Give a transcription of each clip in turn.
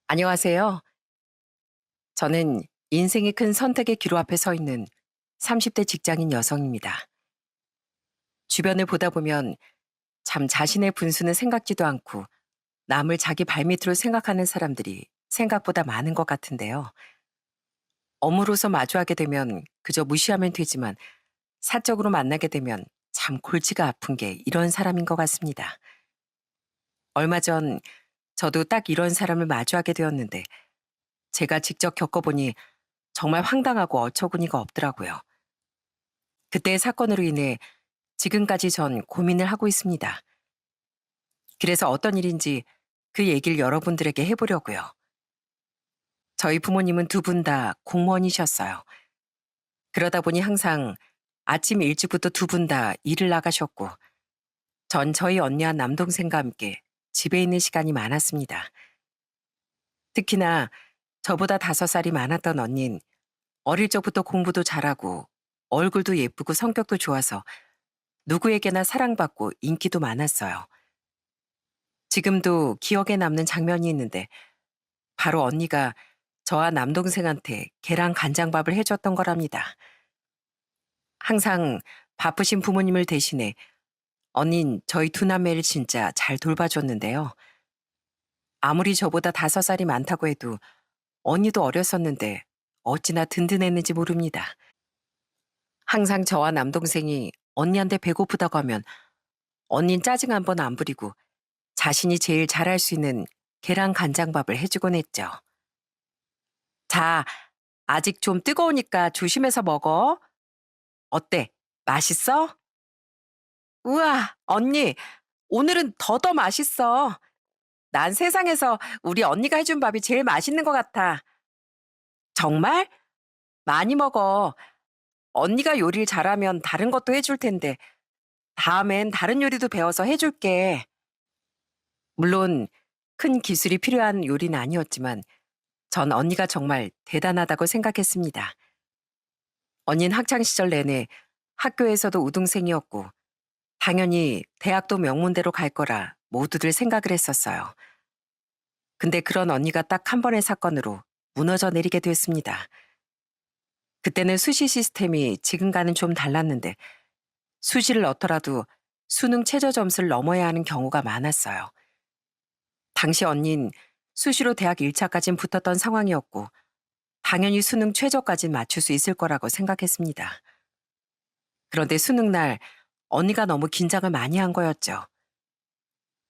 안녕하세요. 저는 인생의 큰 선택의 기로 앞에 서 있는 30대 직장인 여성입니다. 주변을 보다 보면 참 자신의 분수는 생각지도 않고 남을 자기 발밑으로 생각하는 사람들이 생각보다 많은 것 같은데요. 업무로서 마주하게 되면 그저 무시하면 되지만 사적으로 만나게 되면 참 골치가 아픈 게 이런 사람인 것 같습니다. 얼마 전 저도 딱 이런 사람을 마주하게 되었는데 제가 직접 겪어보니 정말 황당하고 어처구니가 없더라고요. 그때의 사건으로 인해 지금까지 전 고민을 하고 있습니다. 그래서 어떤 일인지 그 얘기를 여러분들에게 해보려고요. 저희 부모님은 두 분 다 공무원이셨어요. 그러다 보니 항상 아침 일찍부터 두 분 다 일을 나가셨고, 전 저희 언니와 남동생과 함께 집에 있는 시간이 많았습니다. 특히나 저보다 5살이 많았던 언닌, 어릴 적부터 공부도 잘하고, 얼굴도 예쁘고 성격도 좋아서 누구에게나 사랑받고 인기도 많았어요. 지금도 기억에 남는 장면이 있는데 바로 언니가 저와 남동생한테 계란 간장밥을 해줬던 거랍니다. 항상 바쁘신 부모님을 대신해 언닌 저희 두 남매를 진짜 잘 돌봐줬는데요. 아무리 저보다 5살이 많다고 해도 언니도 어렸었는데 어찌나 든든했는지 모릅니다. 항상 저와 남동생이 언니한테 배고프다고 하면 언닌 짜증 한 번 안 부리고 자신이 제일 잘할 수 있는 계란 간장밥을 해주곤 했죠. 자, 아직 좀 뜨거우니까 조심해서 먹어. 어때? 맛있어? 우와, 언니, 오늘은 더더 맛있어. 난 세상에서 우리 언니가 해준 밥이 제일 맛있는 것 같아. 정말? 많이 먹어. 언니가 요리를 잘하면 다른 것도 해줄 텐데, 다음엔 다른 요리도 배워서 해줄게. 물론, 큰 기술이 필요한 요리는 아니었지만, 전 언니가 정말 대단하다고 생각했습니다. 언니는 학창 시절 내내 학교에서도 우등생이었고, 당연히 대학도 명문대로 갈 거라 모두들 생각을 했었어요. 근데 그런 언니가 딱 한 번의 사건으로 무너져 내리게 됐습니다. 그때는 수시 시스템이 지금과는 좀 달랐는데 수시를 넣더라도 수능 최저 점수를 넘어야 하는 경우가 많았어요. 당시 언닌 수시로 대학 1차까진 붙었던 상황이었고 당연히 수능 최저까진 맞출 수 있을 거라고 생각했습니다. 그런데 수능 날 언니가 너무 긴장을 많이 한 거였죠.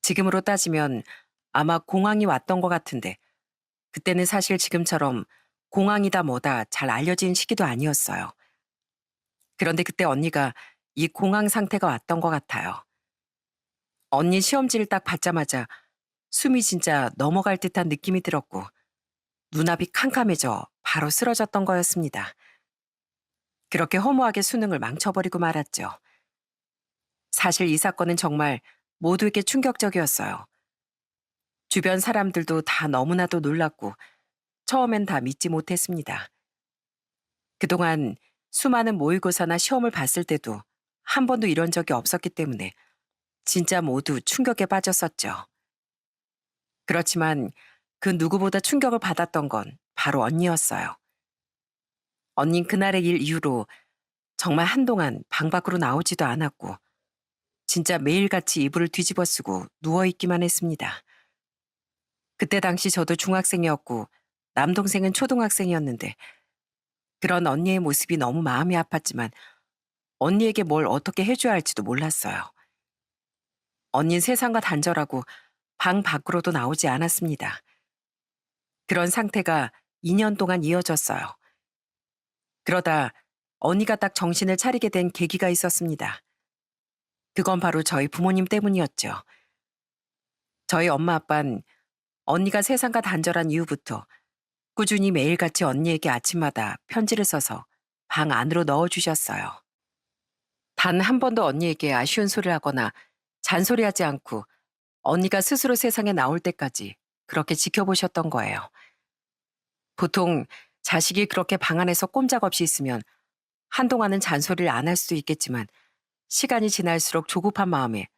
지금으로 따지면 아마 공황이 왔던 것 같은데 그때는 사실 지금처럼 공황이다 뭐다 잘 알려진 시기도 아니었어요. 그런데 그때 언니가 이 공황 상태가 왔던 것 같아요. 언니 시험지를 딱 받자마자 숨이 진짜 넘어갈 듯한 느낌이 들었고 눈앞이 캄캄해져 바로 쓰러졌던 거였습니다. 그렇게 허무하게 수능을 망쳐버리고 말았죠. 사실 이 사건은 정말 모두에게 충격적이었어요. 주변 사람들도 다 너무나도 놀랐고 처음엔 다 믿지 못했습니다. 그동안 수많은 모의고사나 시험을 봤을 때도 한 번도 이런 적이 없었기 때문에 진짜 모두 충격에 빠졌었죠. 그렇지만 그 누구보다 충격을 받았던 건 바로 언니였어요. 언닌 그날의 일 이후로 정말 한동안 방 밖으로 나오지도 않았고 진짜 매일같이 이불을 뒤집어 쓰고 누워있기만 했습니다. 그때 당시 저도 중학생이었고 남동생은 초등학생이었는데 그런 언니의 모습이 너무 마음이 아팠지만 언니에게 뭘 어떻게 해줘야 할지도 몰랐어요. 언닌 세상과 단절하고 방 밖으로도 나오지 않았습니다. 그런 상태가 2년 동안 이어졌어요. 그러다 언니가 딱 정신을 차리게 된 계기가 있었습니다. 그건 바로 저희 부모님 때문이었죠. 저희 엄마 아빠는 언니가 세상과 단절한 이후부터 꾸준히 매일같이 언니에게 아침마다 편지를 써서 방 안으로 넣어주셨어요. 단 한 번도 언니에게 아쉬운 소리를 하거나 잔소리하지 않고 언니가 스스로 세상에 나올 때까지 그렇게 지켜보셨던 거예요. 보통 자식이 그렇게 방 안에서 꼼짝없이 있으면 한동안은 잔소리를 안 할 수도 있겠지만 시간이 지날수록 조급한 마음에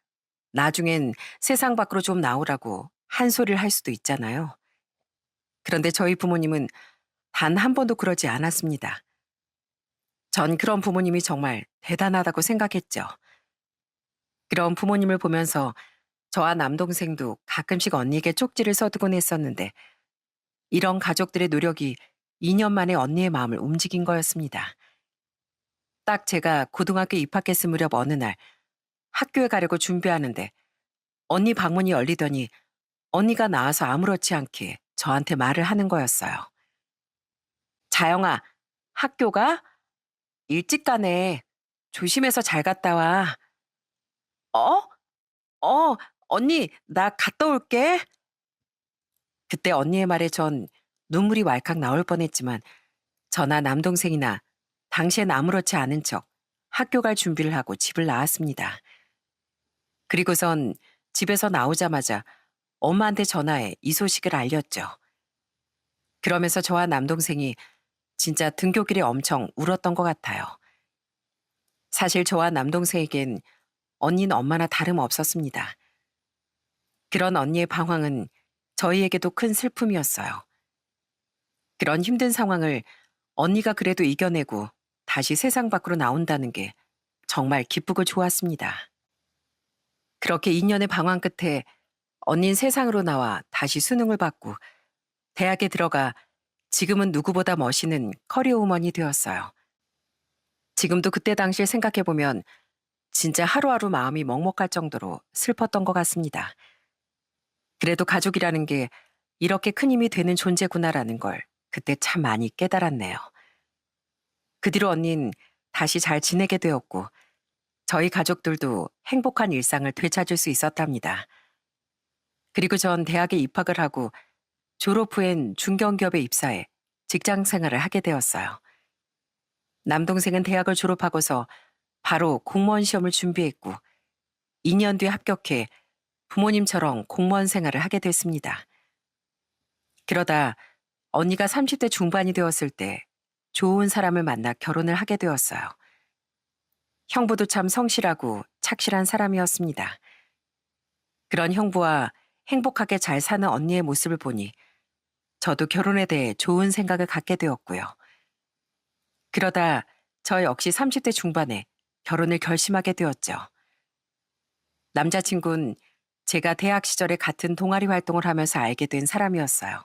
나중엔 세상 밖으로 좀 나오라고 한 소리를 할 수도 있잖아요. 그런데 저희 부모님은 단 한 번도 그러지 않았습니다. 전 그런 부모님이 정말 대단하다고 생각했죠. 그런 부모님을 보면서 저와 남동생도 가끔씩 언니에게 쪽지를 써두곤 했었는데 이런 가족들의 노력이 2년 만에 언니의 마음을 움직인 거였습니다. 딱 제가 고등학교 입학했을 무렵 어느 날 학교에 가려고 준비하는데 언니 방문이 열리더니 언니가 나와서 아무렇지 않게 저한테 말을 하는 거였어요. 자영아, 학교가 일찍 가네. 조심해서 잘 갔다 와. 어? 어, 언니, 나 갔다 올게. 그때 언니의 말에 전 눈물이 왈칵 나올 뻔했지만 저나 남동생이나 당시엔 아무렇지 않은 척 학교 갈 준비를 하고 집을 나왔습니다. 그리고선 집에서 나오자마자 엄마한테 전화해 이 소식을 알렸죠. 그러면서 저와 남동생이 진짜 등교길에 엄청 울었던 것 같아요. 사실 저와 남동생에겐 언니는 엄마나 다름없었습니다. 그런 언니의 방황은 저희에게도 큰 슬픔이었어요. 그런 힘든 상황을 언니가 그래도 이겨내고 다시 세상 밖으로 나온다는 게 정말 기쁘고 좋았습니다. 그렇게 2년의 방황 끝에 언닌 세상으로 나와 다시 수능을 받고 대학에 들어가 지금은 누구보다 멋있는 커리어 우먼이 되었어요. 지금도 그때 당시를 생각해보면 진짜 하루하루 마음이 먹먹할 정도로 슬펐던 것 같습니다. 그래도 가족이라는 게 이렇게 큰 힘이 되는 존재구나라는 걸 그때 참 많이 깨달았네요. 그 뒤로 언닌 다시 잘 지내게 되었고 저희 가족들도 행복한 일상을 되찾을 수 있었답니다. 그리고 전 대학에 입학을 하고 졸업 후엔 중견기업에 입사해 직장 생활을 하게 되었어요. 남동생은 대학을 졸업하고서 바로 공무원 시험을 준비했고 2년 뒤에 합격해 부모님처럼 공무원 생활을 하게 됐습니다. 그러다 언니가 30대 중반이 되었을 때 좋은 사람을 만나 결혼을 하게 되었어요. 형부도 참 성실하고 착실한 사람이었습니다. 그런 형부와 행복하게 잘 사는 언니의 모습을 보니 저도 결혼에 대해 좋은 생각을 갖게 되었고요. 그러다 저 역시 30대 중반에 결혼을 결심하게 되었죠. 남자친구는 제가 대학 시절에 같은 동아리 활동을 하면서 알게 된 사람이었어요.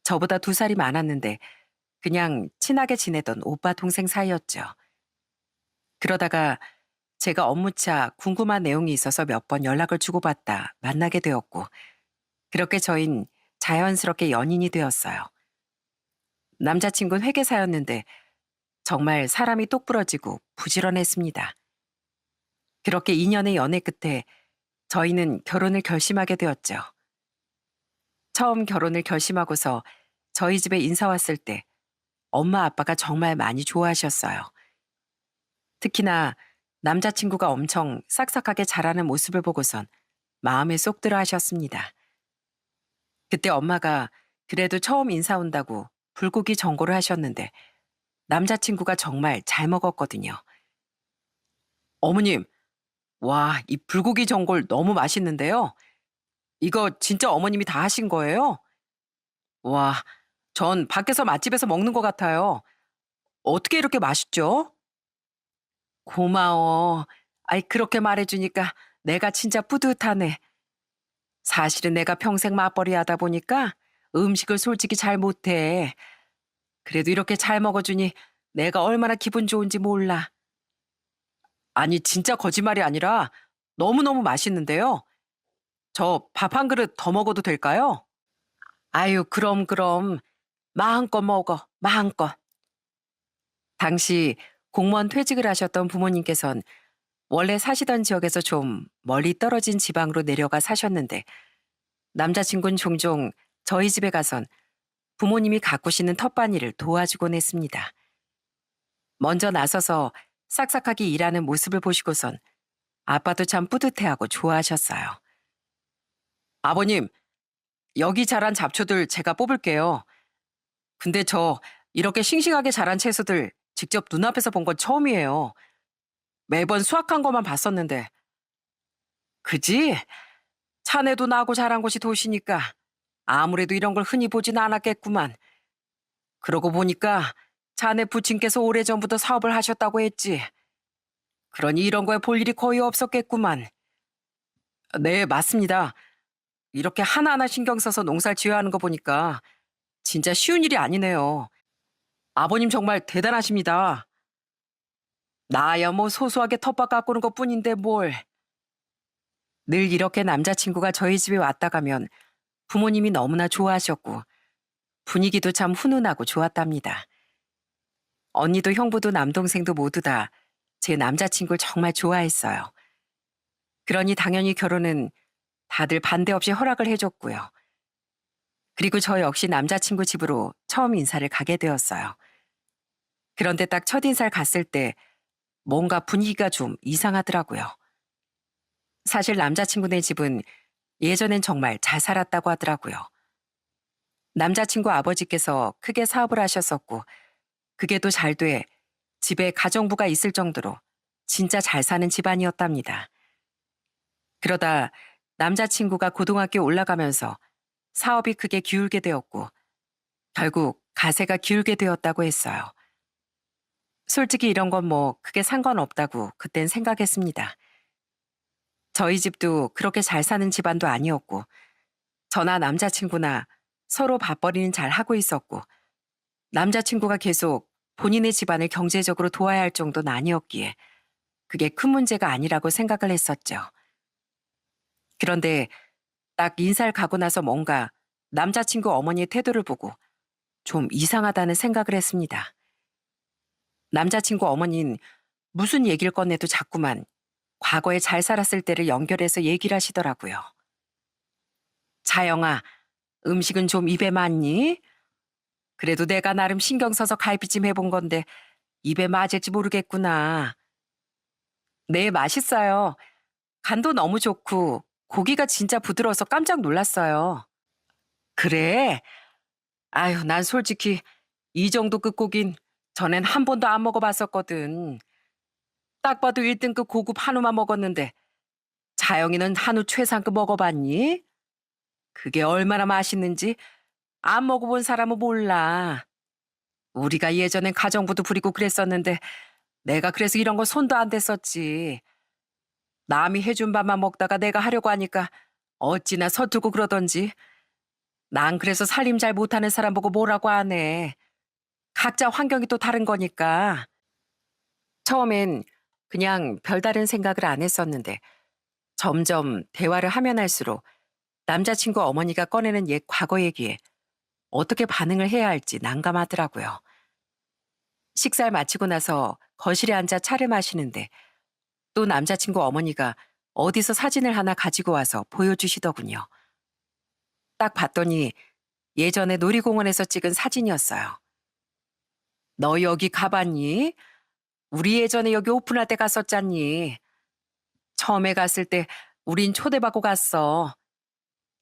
저보다 2살이 많았는데 그냥 친하게 지내던 오빠 동생 사이였죠. 그러다가 제가 업무차 궁금한 내용이 있어서 몇 번 연락을 주고받다 만나게 되었고 그렇게 저흰 자연스럽게 연인이 되었어요. 남자친구는 회계사였는데 정말 사람이 똑부러지고 부지런했습니다. 그렇게 2년의 연애 끝에 저희는 결혼을 결심하게 되었죠. 처음 결혼을 결심하고서 저희 집에 인사 왔을 때 엄마 아빠가 정말 많이 좋아하셨어요. 특히나 남자친구가 엄청 싹싹하게 자라는 모습을 보고선 마음에 쏙 들어 하셨습니다. 그때 엄마가 그래도 처음 인사 온다고 불고기 전골을 하셨는데 남자친구가 정말 잘 먹었거든요. 어머님, 와, 이 불고기 전골 너무 맛있는데요. 이거 진짜 어머님이 다 하신 거예요? 와, 전 밖에서 맛집에서 먹는 것 같아요. 어떻게 이렇게 맛있죠? 고마워. 아이, 그렇게 말해주니까 내가 진짜 뿌듯하네. 사실은 내가 평생 맞벌이 하다 보니까 음식을 솔직히 잘 못해. 그래도 이렇게 잘 먹어주니 내가 얼마나 기분 좋은지 몰라. 아니, 진짜 거짓말이 아니라 너무너무 맛있는데요. 저 밥 한 그릇 더 먹어도 될까요? 아유, 그럼. 마음껏 먹어, 마음껏. 당시 공무원 퇴직을 하셨던 부모님께선 원래 사시던 지역에서 좀 멀리 떨어진 지방으로 내려가 사셨는데 남자친구는 종종 저희 집에 가선 부모님이 가꾸시는 텃밭일을 도와주곤 했습니다. 먼저 나서서 싹싹하게 일하는 모습을 보시고선 아빠도 참 뿌듯해하고 좋아하셨어요. 아버님, 여기 자란 잡초들 제가 뽑을게요. 근데 저 이렇게 싱싱하게 자란 채소들 직접 눈앞에서 본 건 처음이에요. 매번 수확한 것만 봤었는데. 그지? 자네도 나고 자란 곳이 도시니까 아무래도 이런 걸 흔히 보진 않았겠구만. 그러고 보니까 자네 부친께서 오래전부터 사업을 하셨다고 했지. 그러니 이런 거에 볼 일이 거의 없었겠구만. 네, 맞습니다. 이렇게 하나하나 신경 써서 농사를 지어야 하는 거 보니까 진짜 쉬운 일이 아니네요. 아버님 정말 대단하십니다. 나야 뭐 소소하게 텃밭 가꾸는 것뿐인데 뭘. 늘 이렇게 남자친구가 저희 집에 왔다 가면 부모님이 너무나 좋아하셨고 분위기도 참 훈훈하고 좋았답니다. 언니도 형부도 남동생도 모두 다 제 남자친구를 정말 좋아했어요. 그러니 당연히 결혼은 다들 반대 없이 허락을 해줬고요. 그리고 저 역시 남자친구 집으로 처음 인사를 가게 되었어요. 그런데 딱 첫인사를 갔을 때 뭔가 분위기가 좀 이상하더라고요. 사실 남자친구네 집은 예전엔 정말 잘 살았다고 하더라고요. 남자친구 아버지께서 크게 사업을 하셨었고 그게 또 잘 돼 집에 가정부가 있을 정도로 진짜 잘 사는 집안이었답니다. 그러다 남자친구가 고등학교 올라가면서 사업이 크게 기울게 되었고 결국 가세가 기울게 되었다고 했어요. 솔직히 이런 건 뭐 크게 상관없다고 그땐 생각했습니다. 저희 집도 그렇게 잘 사는 집안도 아니었고 저나 남자친구나 서로 밥벌이는 잘 하고 있었고 남자친구가 계속 본인의 집안을 경제적으로 도와야 할 정도는 아니었기에 그게 큰 문제가 아니라고 생각을 했었죠. 그런데 딱 인사를 가고 나서 뭔가 남자친구 어머니의 태도를 보고 좀 이상하다는 생각을 했습니다. 남자친구 어머니는 무슨 얘기를 꺼내도 자꾸만 과거에 잘 살았을 때를 연결해서 얘기를 하시더라고요. 자영아, 음식은 좀 입에 맞니? 그래도 내가 나름 신경 써서 갈비찜 해본 건데 입에 맞을지 모르겠구나. 네, 맛있어요. 간도 너무 좋고 고기가 진짜 부드러워서 깜짝 놀랐어요. 그래? 아유, 난 솔직히 이 정도 끝고긴 전엔 한 번도 안 먹어봤었거든. 딱 봐도 1등급 고급 한우만 먹었는데 자영이는 한우 최상급 먹어봤니? 그게 얼마나 맛있는지 안 먹어본 사람은 몰라. 우리가 예전엔 가정부도 부리고 그랬었는데 내가 그래서 이런 거 손도 안 댔었지. 남이 해준 밥만 먹다가 내가 하려고 하니까 어찌나 서툴고 그러던지. 난 그래서 살림 잘 못하는 사람 보고 뭐라고 안 해. 각자 환경이 또 다른 거니까. 처음엔 그냥 별다른 생각을 안 했었는데 점점 대화를 하면 할수록 남자친구 어머니가 꺼내는 옛 과거 얘기에 어떻게 반응을 해야 할지 난감하더라고요. 식사를 마치고 나서 거실에 앉아 차를 마시는데 또 남자친구 어머니가 어디서 사진을 하나 가지고 와서 보여주시더군요. 딱 봤더니 예전에 놀이공원에서 찍은 사진이었어요. 너 여기 가봤니? 우리 예전에 여기 오픈할 때 갔었잖니. 처음에 갔을 때 우린 초대받고 갔어.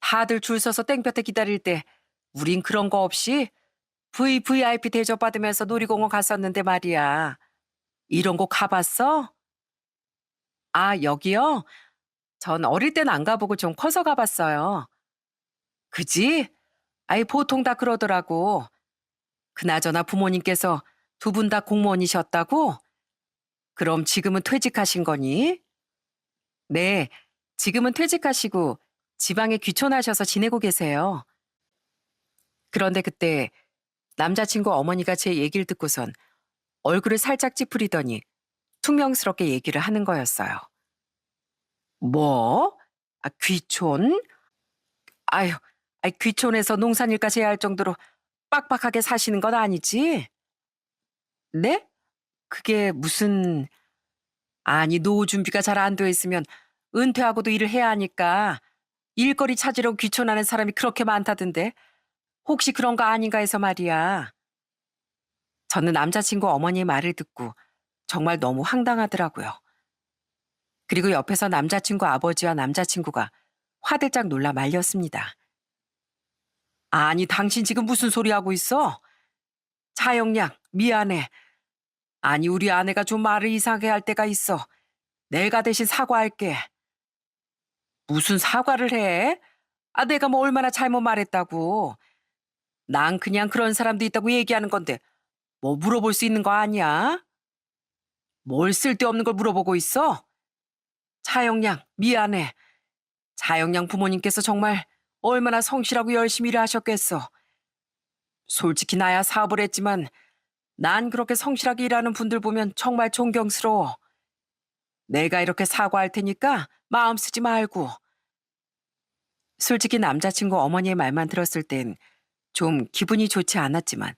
다들 줄 서서 땡볕에 기다릴 때 우린 그런 거 없이 VVIP 대접받으면서 놀이공원 갔었는데 말이야. 이런 곳 가봤어? 아, 여기요? 전 어릴 땐 안 가보고 좀 커서 가봤어요. 그지? 아이, 보통 다 그러더라고. 그나저나 부모님께서 두 분 다 공무원이셨다고? 그럼 지금은 퇴직하신 거니? 네, 지금은 퇴직하시고 지방에 귀촌하셔서 지내고 계세요. 그런데 그때 남자친구 어머니가 제 얘기를 듣고선 얼굴을 살짝 찌푸리더니 퉁명스럽게 얘기를 하는 거였어요. 뭐? 아, 귀촌? 아유, 아이, 귀촌에서 농산일까지 해야 할 정도로 빡빡하게 사시는 건 아니지? 네? 그게 무슨, 아니, 노후 준비가 잘 안 되어 있으면 은퇴하고도 일을 해야 하니까 일거리 찾으러 귀촌하는 사람이 그렇게 많다던데 혹시 그런 거 아닌가 해서 말이야. 저는 남자친구 어머니의 말을 듣고 정말 너무 황당하더라고요. 그리고 옆에서 남자친구 아버지와 남자친구가 화들짝 놀라 말렸습니다. 아니, 당신 지금 무슨 소리 하고 있어? 차영양, 미안해. 아니, 우리 아내가 좀 말을 이상하게 할 때가 있어. 내가 대신 사과할게. 무슨 사과를 해? 내가 뭐 얼마나 잘못 말했다고. 난 그냥 그런 사람도 있다고 얘기하는 건데 뭐 물어볼 수 있는 거 아니야? 뭘 쓸데없는 걸 물어보고 있어? 차영양, 미안해. 차영양 부모님께서 정말 얼마나 성실하고 열심히 일하셨겠어. 솔직히 나야 사업을 했지만 난 그렇게 성실하게 일하는 분들 보면 정말 존경스러워. 내가 이렇게 사과할 테니까 마음 쓰지 말고. 솔직히 남자친구 어머니의 말만 들었을 땐 좀 기분이 좋지 않았지만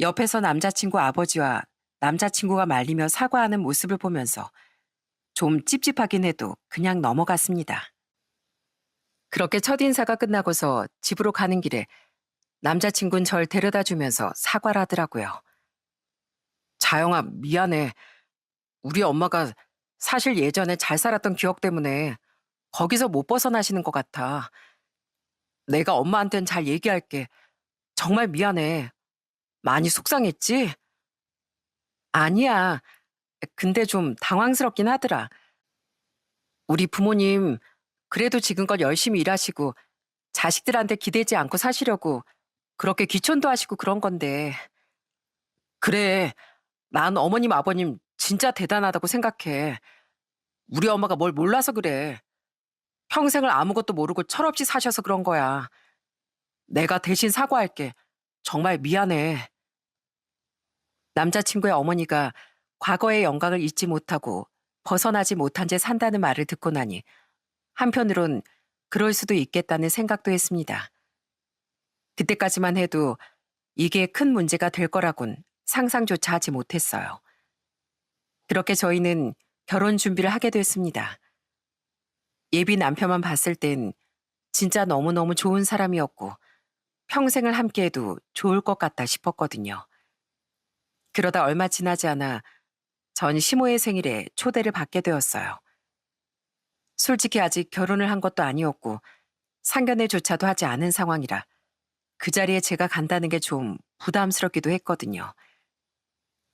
옆에서 남자친구 아버지와 남자친구가 말리며 사과하는 모습을 보면서 좀 찝찝하긴 해도 그냥 넘어갔습니다. 그렇게 첫인사가 끝나고서 집으로 가는 길에 남자친구는 절 데려다 주면서 사과를 하더라고요. 자영아, 미안해. 우리 엄마가 사실 예전에 잘 살았던 기억 때문에 거기서 못 벗어나시는 것 같아. 내가 엄마한텐 잘 얘기할게. 정말 미안해. 많이 속상했지? 아니야. 근데 좀 당황스럽긴 하더라. 우리 부모님 그래도 지금껏 열심히 일하시고 자식들한테 기대지 않고 사시려고 그렇게 귀촌도 하시고 그런 건데. 그래. 난 어머님 아버님 진짜 대단하다고 생각해. 우리 엄마가 뭘 몰라서 그래. 평생을 아무것도 모르고 철없이 사셔서 그런 거야. 내가 대신 사과할게. 정말 미안해. 남자친구의 어머니가 과거의 영광을 잊지 못하고 벗어나지 못한 채 산다는 말을 듣고 나니 한편으론 그럴 수도 있겠다는 생각도 했습니다. 그때까지만 해도 이게 큰 문제가 될 거라곤 상상조차 하지 못했어요. 그렇게 저희는 결혼 준비를 하게 됐습니다. 예비 남편만 봤을 땐 진짜 너무너무 좋은 사람이었고 평생을 함께해도 좋을 것 같다 싶었거든요. 그러다 얼마 지나지 않아 전 시모의 생일에 초대를 받게 되었어요. 솔직히 아직 결혼을 한 것도 아니었고 상견례조차도 하지 않은 상황이라 그 자리에 제가 간다는 게 좀 부담스럽기도 했거든요.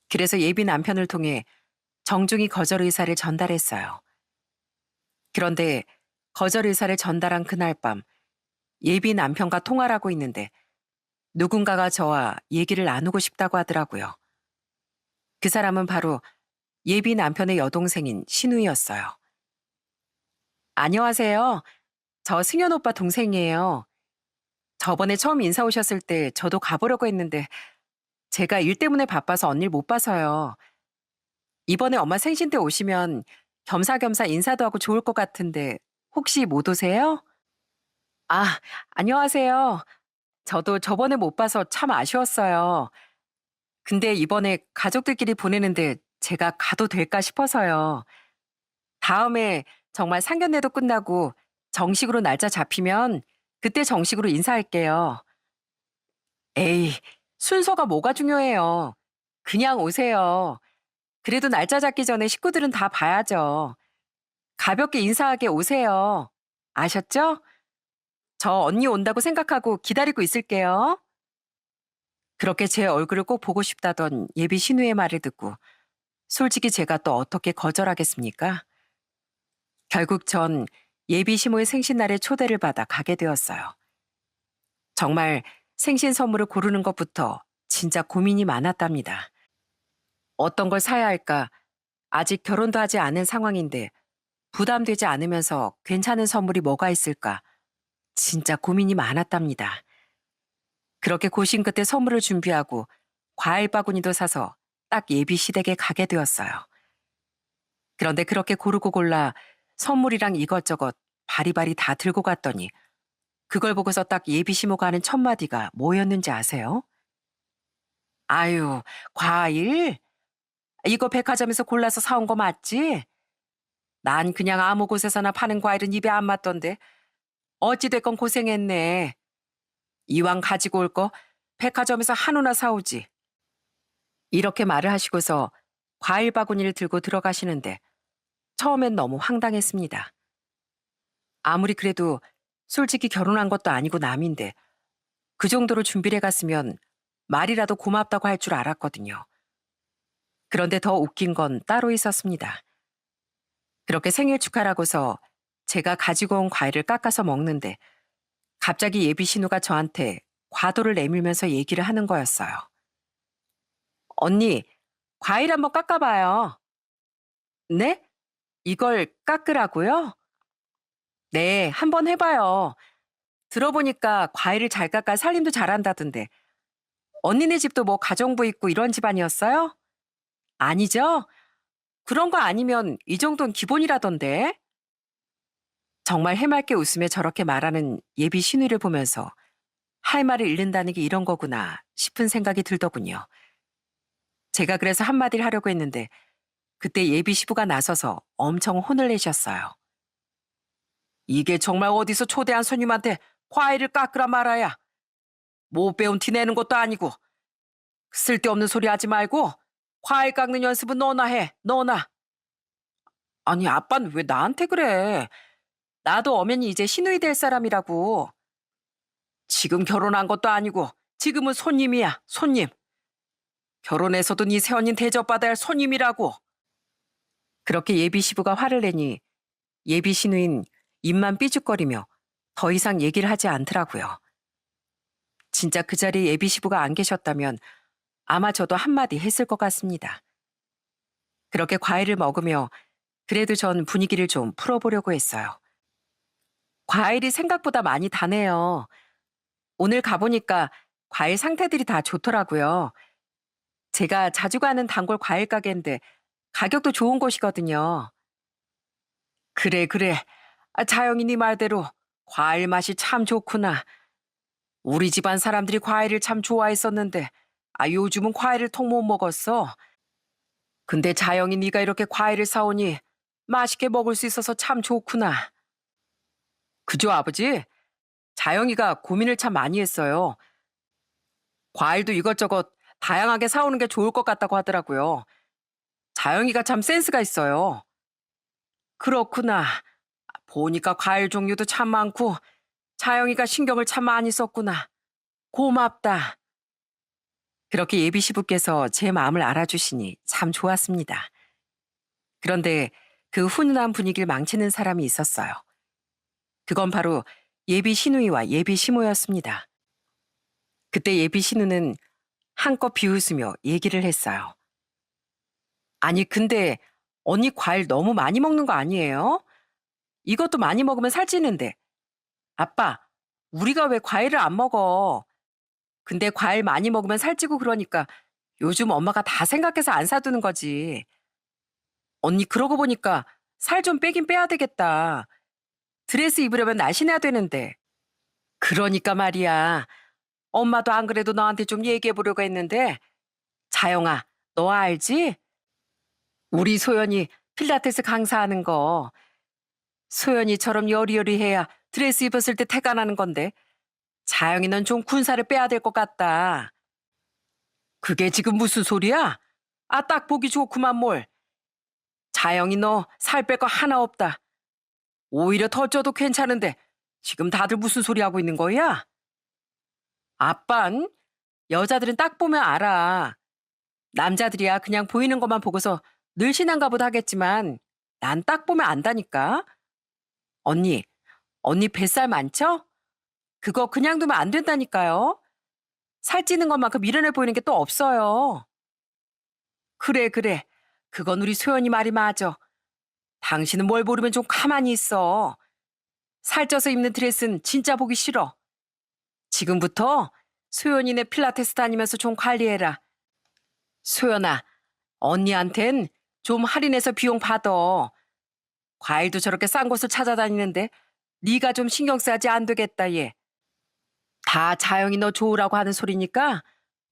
그래서 예비 남편을 통해 정중히 거절 의사를 전달했어요. 그런데 거절 의사를 전달한 그날 밤 예비 남편과 통화를 하고 있는데 누군가가 저와 얘기를 나누고 싶다고 하더라고요. 그 사람은 바로 예비 남편의 여동생인 신우이였어요. 안녕하세요. 저 승현 오빠 동생이에요. 저번에 처음 인사 오셨을 때 저도 가보려고 했는데 제가 일 때문에 바빠서 언니를 못 봐서요. 이번에 엄마 생신 때 오시면 겸사겸사 인사도 하고 좋을 것 같은데 혹시 못 오세요? 아, 안녕하세요. 저도 저번에 못 봐서 참 아쉬웠어요. 근데 이번에 가족들끼리 보내는데 제가 가도 될까 싶어서요. 다음에 정말 상견례도 끝나고 정식으로 날짜 잡히면 그때 정식으로 인사할게요. 에이, 순서가 뭐가 중요해요. 그냥 오세요. 그래도 날짜 잡기 전에 식구들은 다 봐야죠. 가볍게 인사하게 오세요. 아셨죠? 저 언니 온다고 생각하고 기다리고 있을게요. 그렇게 제 얼굴을 꼭 보고 싶다던 예비 신우의 말을 듣고 솔직히 제가 또 어떻게 거절하겠습니까? 결국 전 예비 시모의 생신날에 초대를 받아 가게 되었어요. 정말 생신 선물을 고르는 것부터 진짜 고민이 많았답니다. 어떤 걸 사야 할까? 아직 결혼도 하지 않은 상황인데 부담되지 않으면서 괜찮은 선물이 뭐가 있을까? 진짜 고민이 많았답니다. 그렇게 고심 끝에 선물을 준비하고 과일 바구니도 사서 딱 예비 시댁에 가게 되었어요. 그런데 그렇게 고르고 골라 선물이랑 이것저것 바리바리 다 들고 갔더니 그걸 보고서 딱 예비 시모가 하는 첫 마디가 뭐였는지 아세요? 아유, 과일? 이거 백화점에서 골라서 사온 거 맞지? 난 그냥 아무 곳에서나 파는 과일은 입에 안 맞던데 어찌됐건 고생했네. 이왕 가지고 올 거 백화점에서 한우나 사오지. 이렇게 말을 하시고서 과일 바구니를 들고 들어가시는데 처음엔 너무 황당했습니다. 아무리 그래도 솔직히 결혼한 것도 아니고 남인데 그 정도로 준비를 해갔으면 말이라도 고맙다고 할 줄 알았거든요. 그런데 더 웃긴 건 따로 있었습니다. 그렇게 생일 축하라고서 제가 가지고 온 과일을 깎아서 먹는데 갑자기 예비 신우가 저한테 과도를 내밀면서 얘기를 하는 거였어요. 언니, 과일 한번 깎아봐요. 네? 이걸 깎으라고요? 네, 한번 해봐요. 들어보니까 과일을 잘 깎아 살림도 잘한다던데. 언니네 집도 뭐 가정부 있고 이런 집안이었어요? 아니죠? 그런 거 아니면 이 정도는 기본이라던데. 정말 해맑게 웃으며 저렇게 말하는 예비 신우를 보면서 할 말을 잃는다는 게 이런 거구나 싶은 생각이 들더군요. 제가 그래서 한마디를 하려고 했는데 그때 예비 시부가 나서서 엄청 혼을 내셨어요. 이게 정말 어디서 초대한 손님한테 과일을 깎으라 말아야. 못 배운 티 내는 것도 아니고. 쓸데없는 소리 하지 말고 과일 깎는 연습은 너나 해, 너나. 아니, 아빠는 왜 나한테 그래? 나도 엄연히 이제 시누이 될 사람이라고. 지금 결혼한 것도 아니고 지금은 손님이야, 손님. 결혼해서도 네 새언니 대접받아야 할 손님이라고. 그렇게 예비 시부가 화를 내니 예비 시누인 입만 삐죽거리며 더 이상 얘기를 하지 않더라고요. 진짜 그 자리에 예비 시부가 안 계셨다면 아마 저도 한마디 했을 것 같습니다. 그렇게 과일을 먹으며 그래도 전 분위기를 좀 풀어보려고 했어요. 과일이 생각보다 많이 다네요. 오늘 가보니까 과일 상태들이 다 좋더라고요. 제가 자주 가는 단골 과일 가게인데 가격도 좋은 곳이거든요. 그래, 그래. 자영이 네 말대로 과일 맛이 참 좋구나. 우리 집안 사람들이 과일을 참 좋아했었는데 요즘은 과일을 통 못 먹었어. 근데 자영이 네가 이렇게 과일을 사오니 맛있게 먹을 수 있어서 참 좋구나. 그죠, 아버지? 자영이가 고민을 참 많이 했어요. 과일도 이것저것 다양하게 사오는 게 좋을 것 같다고 하더라고요. 자영이가 참 센스가 있어요. 그렇구나. 보니까 과일 종류도 참 많고 자영이가 신경을 참 많이 썼구나. 고맙다. 그렇게 예비 시부께서 제 마음을 알아주시니 참 좋았습니다. 그런데 그 훈훈한 분위기를 망치는 사람이 있었어요. 그건 바로 예비 시누이와 예비 시모였습니다. 그때 예비 시누는 한껏 비웃으며 얘기를 했어요. 아니, 근데 언니 과일 너무 많이 먹는 거 아니에요? 이것도 많이 먹으면 살찌는데. 아빠, 우리가 왜 과일을 안 먹어? 근데 과일 많이 먹으면 살찌고 그러니까 요즘 엄마가 다 생각해서 안 사두는 거지. 언니 그러고 보니까 살 좀 빼긴 빼야 되겠다. 드레스 입으려면 날씬해야 되는데. 그러니까 말이야. 엄마도 안 그래도 너한테 좀 얘기해 보려고 했는데. 자영아, 너 알지? 우리 소연이 필라테스 강사하는 거. 소연이처럼 여리여리해야 드레스 입었을 때 태가 나는 건데. 자영이 넌 좀 군살을 빼야 될 것 같다. 그게 지금 무슨 소리야? 딱 보기 좋구만 뭘. 자영이 너 살 뺄 거 하나 없다. 오히려 더 쪄도 괜찮은데 지금 다들 무슨 소리 하고 있는 거야? 아빤 여자들은 딱 보면 알아. 남자들이야 그냥 보이는 것만 보고서 늘씬한가 보다 하겠지만 난 딱 보면 안다니까. 언니, 언니 뱃살 많죠? 그거 그냥 두면 안 된다니까요. 살찌는 것만큼 미련해 보이는 게 또 없어요. 그래, 그래. 그건 우리 소연이 말이 맞아. 당신은 뭘 모르면 좀 가만히 있어. 살쪄서 입는 드레스는 진짜 보기 싫어. 지금부터 소연이네 필라테스 다니면서 좀 관리해라. 소연아, 언니한텐 좀 할인해서 비용 받아. 과일도 저렇게 싼 곳을 찾아다니는데 네가 좀 신경 써야지 안 되겠다 얘. 다 자영이 너 좋으라고 하는 소리니까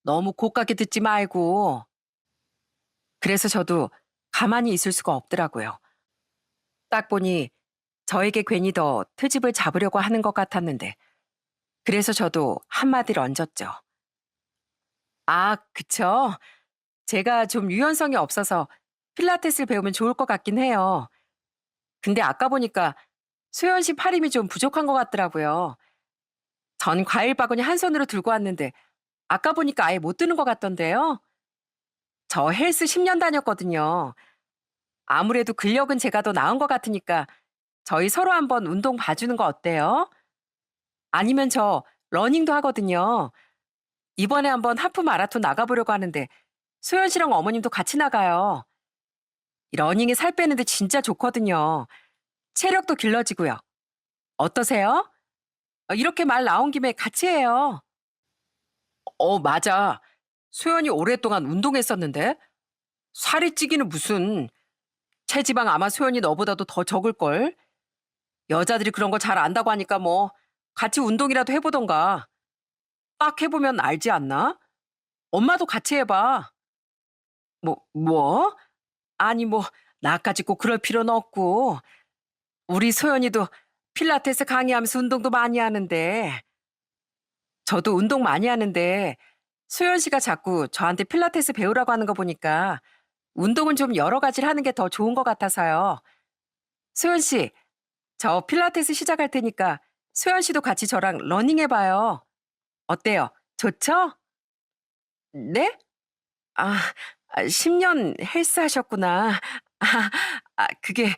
너무 고깝게 듣지 말고. 그래서 저도 가만히 있을 수가 없더라고요. 딱 보니 저에게 괜히 더 트집을 잡으려고 하는 것 같았는데 그래서 저도 한마디를 얹었죠. 그쵸. 제가 좀 유연성이 없어서 필라테스를 배우면 좋을 것 같긴 해요. 근데 아까 보니까 수연 씨 팔 힘이 좀 부족한 것 같더라고요. 전 과일 바구니 한 손으로 들고 왔는데 아까 보니까 아예 못 드는 것 같던데요. 저 헬스 10년 다녔거든요. 아무래도 근력은 제가 더 나은 것 같으니까 저희 서로 한번 운동 봐주는 거 어때요? 아니면 저 러닝도 하거든요. 이번에 한번 하프 마라톤 나가보려고 하는데 소연 씨랑 어머님도 같이 나가요. 이 러닝이 살 빼는데 진짜 좋거든요. 체력도 길러지고요. 어떠세요? 이렇게 말 나온 김에 같이 해요. 맞아. 소연이 오랫동안 운동했었는데 살이 찌기는 무슨 체지방 아마 소연이 너보다도 더 적을걸. 여자들이 그런 거 잘 안다고 하니까 뭐 같이 운동이라도 해보던가. 딱 해보면 알지 않나? 엄마도 같이 해봐. 뭐? 아니 뭐 나까지 꼭 그럴 필요는 없고 우리 소연이도 필라테스 강의하면서 운동도 많이 하는데 저도 운동 많이 하는데 소연 씨가 자꾸 저한테 필라테스 배우라고 하는 거 보니까 운동은 좀 여러 가지를 하는 게 더 좋은 것 같아서요. 소연 씨, 저 필라테스 시작할 테니까 소연 씨도 같이 저랑 러닝 해봐요. 어때요? 좋죠? 네? 아, 10년 헬스 하셨구나. 그게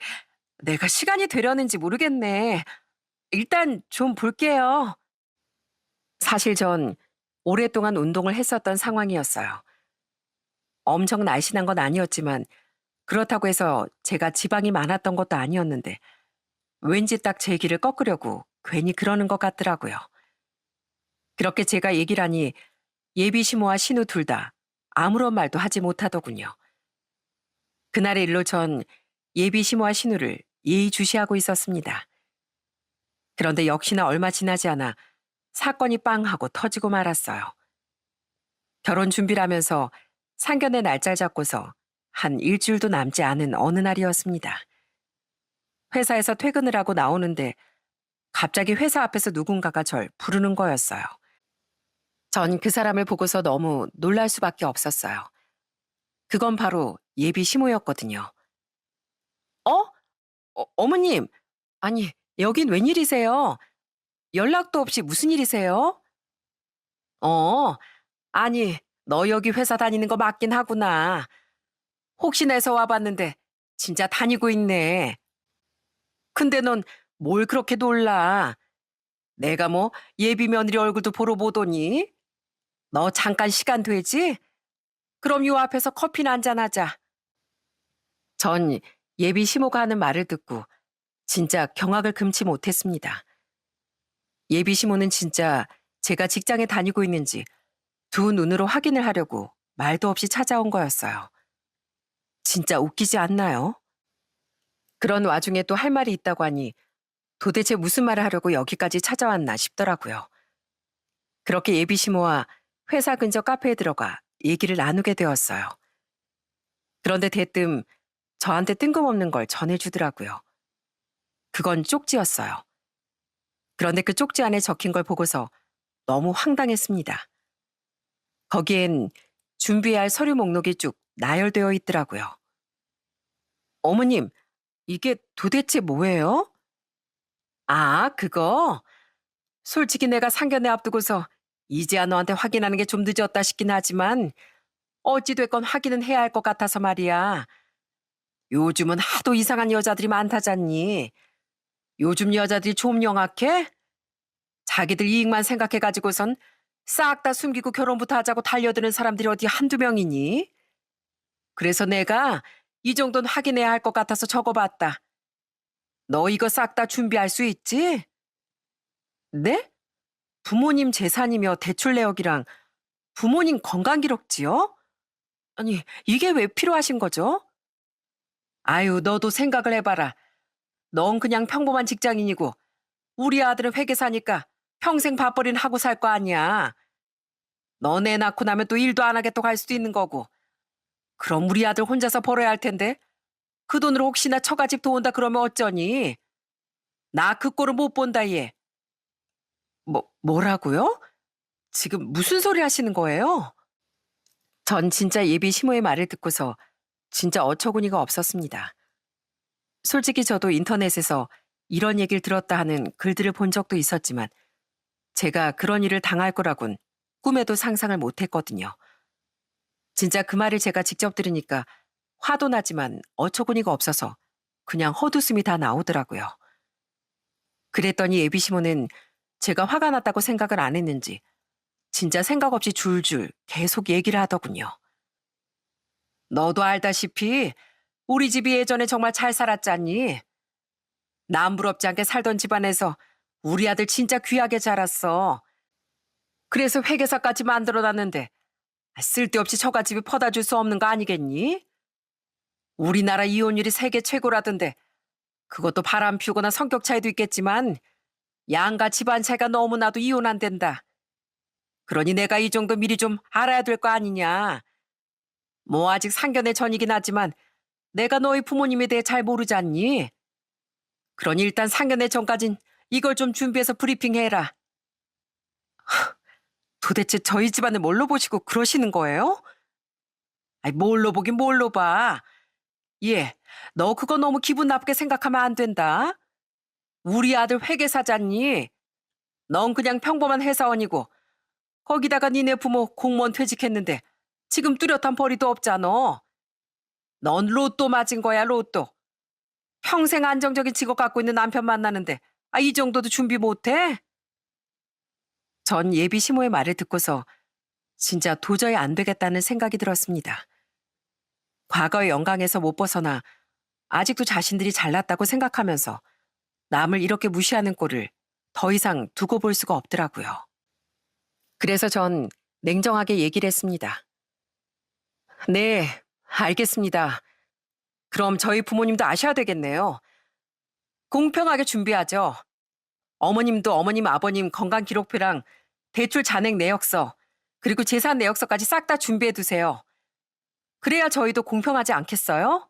내가 시간이 되려는지 모르겠네. 일단 좀 볼게요. 사실 전 오랫동안 운동을 했었던 상황이었어요. 엄청 날씬한 건 아니었지만 그렇다고 해서 제가 지방이 많았던 것도 아니었는데 왠지 딱 제 길을 꺾으려고 괜히 그러는 것 같더라고요. 그렇게 제가 얘기를 하니 예비 시모와 신우 둘 다 아무런 말도 하지 못하더군요. 그날의 일로 전 예비 시모와 신우를 예의주시하고 있었습니다. 그런데 역시나 얼마 지나지 않아 사건이 빵 하고 터지고 말았어요. 결혼 준비를 하면서 상견례 날짜 잡고서 한 일주일도 남지 않은 어느 날이었습니다. 회사에서 퇴근을 하고 나오는데 갑자기 회사 앞에서 누군가가 절 부르는 거였어요. 전 그 사람을 보고서 너무 놀랄 수밖에 없었어요. 그건 바로 예비 시모였거든요. 어? 어머님, 아니, 여긴 웬일이세요? 연락도 없이 무슨 일이세요? 어, 아니, 너 여기 회사 다니는 거 맞긴 하구나. 혹시나 해서 와봤는데 진짜 다니고 있네. 근데 넌 뭘 그렇게 놀라? 내가 뭐 예비 며느리 얼굴도 보러 보더니? 너 잠깐 시간 되지? 그럼 요 앞에서 커피나 한잔 하자. 전 예비 시모가 하는 말을 듣고 진짜 경악을 금치 못했습니다. 예비 시모는 진짜 제가 직장에 다니고 있는지 두 눈으로 확인을 하려고 말도 없이 찾아온 거였어요. 진짜 웃기지 않나요? 그런 와중에 또 할 말이 있다고 하니 도대체 무슨 말을 하려고 여기까지 찾아왔나 싶더라고요. 그렇게 예비 시모와 회사 근처 카페에 들어가 얘기를 나누게 되었어요. 그런데 대뜸 저한테 뜬금없는 걸 전해주더라고요. 그건 쪽지였어요. 그런데 그 쪽지 안에 적힌 걸 보고서 너무 황당했습니다. 거기엔 준비해야 할 서류 목록이 쭉 나열되어 있더라고요. 어머님, 이게 도대체 뭐예요? 그거? 솔직히 내가 상견례 앞두고서 이제야 너한테 확인하는 게 좀 늦었다 싶긴 하지만 어찌됐건 확인은 해야 할 것 같아서 말이야. 요즘은 하도 이상한 여자들이 많다잖니. 요즘 여자들이 좀 영악해? 자기들 이익만 생각해가지고선 싹 다 숨기고 결혼부터 하자고 달려드는 사람들이 어디 한두 명이니? 그래서 내가 이 정도는 확인해야 할 것 같아서 적어봤다. 너 이거 싹 다 준비할 수 있지? 네? 부모님 재산이며 대출 내역이랑 부모님 건강기록지요? 아니, 이게 왜 필요하신 거죠? 아유, 너도 생각을 해봐라. 넌 그냥 평범한 직장인이고 우리 아들은 회계사니까 평생 밥벌이는 하고 살 거 아니야. 너네 낳고 나면 또 일도 안 하겠다고 할 수도 있는 거고. 그럼 우리 아들 혼자서 벌어야 할 텐데 그 돈으로 혹시나 처가집 도운다 그러면 어쩌니? 나 그 꼴을 못 본다 얘. 뭐라고요? 지금 무슨 소리 하시는 거예요? 전 진짜 예비 시모의 말을 듣고서 진짜 어처구니가 없었습니다. 솔직히 저도 인터넷에서 이런 얘기를 들었다 하는 글들을 본 적도 있었지만 제가 그런 일을 당할 거라곤 꿈에도 상상을 못 했거든요. 진짜 그 말을 제가 직접 들으니까 화도 나지만 어처구니가 없어서 그냥 헛웃음이 다 나오더라고요. 그랬더니 예비 시모는 제가 화가 났다고 생각을 안 했는지 진짜 생각 없이 줄줄 계속 얘기를 하더군요. 너도 알다시피 우리 집이 예전에 정말 잘 살았잖니. 남부럽지 않게 살던 집안에서 우리 아들 진짜 귀하게 자랐어. 그래서 회계사까지 만들어놨는데 쓸데없이 처갓집이 퍼다 줄 수 없는 거 아니겠니? 우리나라 이혼율이 세계 최고라던데 그것도 바람 피우거나 성격 차이도 있겠지만 양가 집안 차이가 너무나도 이혼 안 된다. 그러니 내가 이 정도 미리 좀 알아야 될 거 아니냐. 뭐 아직 상견례 전이긴 하지만 내가 너희 부모님에 대해 잘 모르잖니. 그러니 일단 상견례 전까진 이걸 좀 준비해서 브리핑해라. 도대체 저희 집안을 뭘로 보시고 그러시는 거예요? 아이, 뭘로 보긴 뭘로 봐. 예, 너 그거 너무 기분 나쁘게 생각하면 안 된다. 우리 아들 회계사잖니. 넌 그냥 평범한 회사원이고 거기다가 니네 부모 공무원 퇴직했는데 지금 뚜렷한 벌이도 없잖아. 넌 로또 맞은 거야, 로또. 평생 안정적인 직업 갖고 있는 남편 만나는데 이 정도도 준비 못해? 전 예비 시모의 말을 듣고서 진짜 도저히 안 되겠다는 생각이 들었습니다. 과거의 영광에서 못 벗어나 아직도 자신들이 잘났다고 생각하면서 남을 이렇게 무시하는 꼴을 더 이상 두고 볼 수가 없더라고요. 그래서 전 냉정하게 얘기를 했습니다. 네, 알겠습니다. 그럼 저희 부모님도 아셔야 되겠네요. 공평하게 준비하죠. 어머님도 어머님 아버님 건강기록표랑 대출 잔액 내역서 그리고 재산 내역서까지 싹 다 준비해 두세요. 그래야 저희도 공평하지 않겠어요?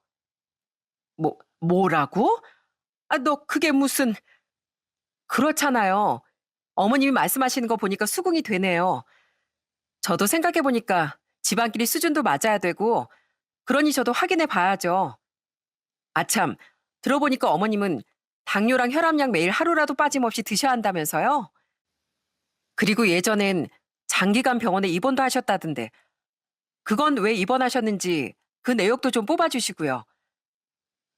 뭐라고? 너 그게 무슨... 그렇잖아요. 어머님이 말씀하시는 거 보니까 수긍이 되네요. 저도 생각해보니까 집안끼리 수준도 맞아야 되고 그러니 저도 확인해 봐야죠. 아참, 들어보니까 어머님은 당뇨랑 혈압약 매일 하루라도 빠짐없이 드셔야 한다면서요? 그리고 예전엔 장기간 병원에 입원도 하셨다던데 그건 왜 입원하셨는지 그 내역도 좀 뽑아주시고요.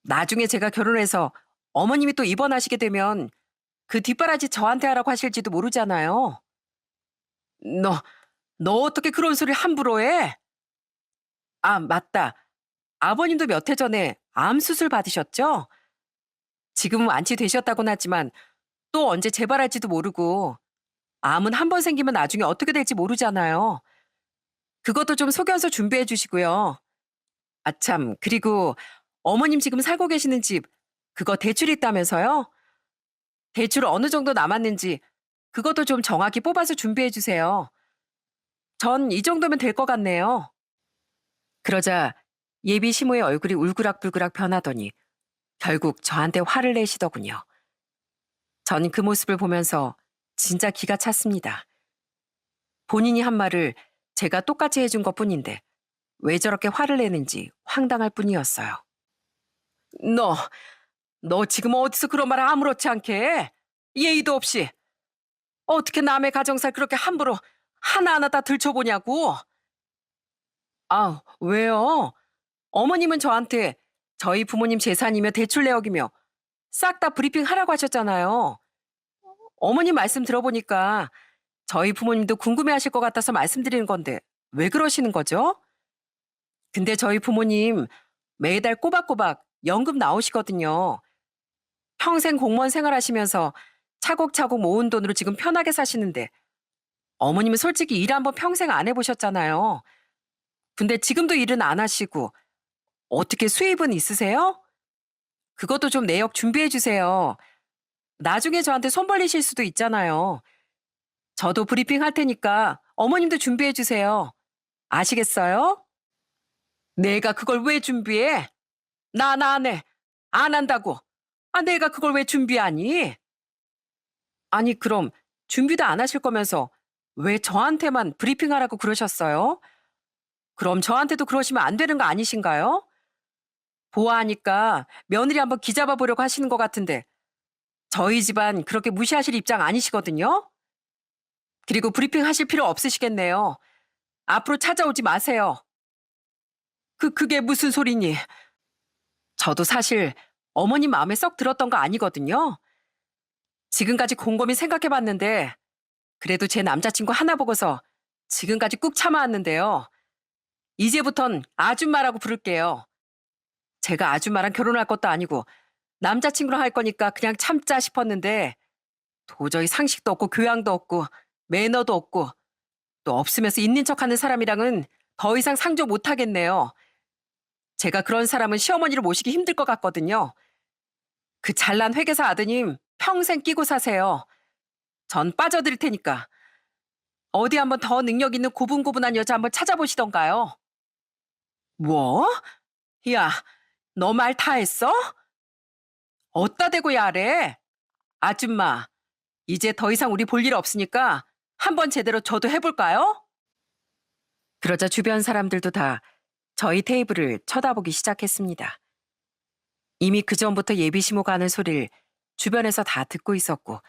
나중에 제가 결혼해서 어머님이 또 입원하시게 되면 그 뒷바라지 저한테 하라고 하실지도 모르잖아요. 너 어떻게 그런 소리를 함부로 해? 맞다. 아버님도 몇 해 전에 암 수술 받으셨죠? 지금은 완치되셨다고는 하지만 또 언제 재발할지도 모르고 암은 한 번 생기면 나중에 어떻게 될지 모르잖아요. 그것도 좀 속여서 준비해 주시고요. 참, 그리고 어머님 지금 살고 계시는 집 그거 대출 있다면서요? 대출 어느 정도 남았는지 그것도 좀 정확히 뽑아서 준비해 주세요. 전 이 정도면 될 것 같네요. 그러자 예비 시모의 얼굴이 울그락불그락 변하더니 결국 저한테 화를 내시더군요. 전 그 모습을 보면서 진짜 기가 찼습니다. 본인이 한 말을 제가 똑같이 해준 것뿐인데 왜 저렇게 화를 내는지 황당할 뿐이었어요. 너, 너 지금 어디서 그런 말을 아무렇지 않게 해? 예의도 없이. 어떻게 남의 가정살 그렇게 함부로 하나하나 다 들춰보냐고. 왜요? 어머님은 저한테 저희 부모님 재산이며 대출 내역이며 싹 다 브리핑 하라고 하셨잖아요. 어머님 말씀 들어보니까 저희 부모님도 궁금해하실 것 같아서 말씀드리는 건데 왜 그러시는 거죠? 근데 저희 부모님 매달 꼬박꼬박 연금 나오시거든요. 평생 공무원 생활하시면서 차곡차곡 모은 돈으로 지금 편하게 사시는데 어머님은 솔직히 일 한번 평생 안 해보셨잖아요. 근데 지금도 일은 안 하시고 어떻게 수입은 있으세요? 그것도 좀 내역 준비해 주세요. 나중에 저한테 손 벌리실 수도 있잖아요. 저도 브리핑 할 테니까 어머님도 준비해 주세요. 아시겠어요? 내가 그걸 왜 준비해? 나 안 해. 안 한다고. 내가 그걸 왜 준비하니? 아니, 그럼 준비도 안 하실 거면서 왜 저한테만 브리핑하라고 그러셨어요? 그럼 저한테도 그러시면 안 되는 거 아니신가요? 보아하니까 며느리 한번 기잡아 보려고 하시는 것 같은데 저희 집안 그렇게 무시하실 입장 아니시거든요? 그리고 브리핑 하실 필요 없으시겠네요. 앞으로 찾아오지 마세요. 그게 무슨 소리니? 저도 사실 어머님 마음에 썩 들었던 거 아니거든요. 지금까지 곰곰이 생각해봤는데 그래도 제 남자친구 하나 보고서 지금까지 꾹 참아왔는데요. 이제부턴 아줌마라고 부를게요. 제가 아줌마랑 결혼할 것도 아니고 남자친구랑 할 거니까 그냥 참자 싶었는데 도저히 상식도 없고 교양도 없고 매너도 없고 또 없으면서 있는 척하는 사람이랑은 더 이상 상조 못 하겠네요. 제가 그런 사람은 시어머니를 모시기 힘들 것 같거든요. 그 잘난 회계사 아드님 평생 끼고 사세요. 전 빠져드릴 테니까 어디 한번 더 능력 있는 고분고분한 여자 한번 찾아보시던가요. 뭐? 야, 너 말 다 했어? 어따 대고 야래? 아줌마, 이제 더 이상 우리 볼 일 없으니까 한번 제대로 저도 해볼까요? 그러자 주변 사람들도 다 저희 테이블을 쳐다보기 시작했습니다. 이미 그전부터 예비시모가 하는 소리를 주변에서 다 듣고 있었고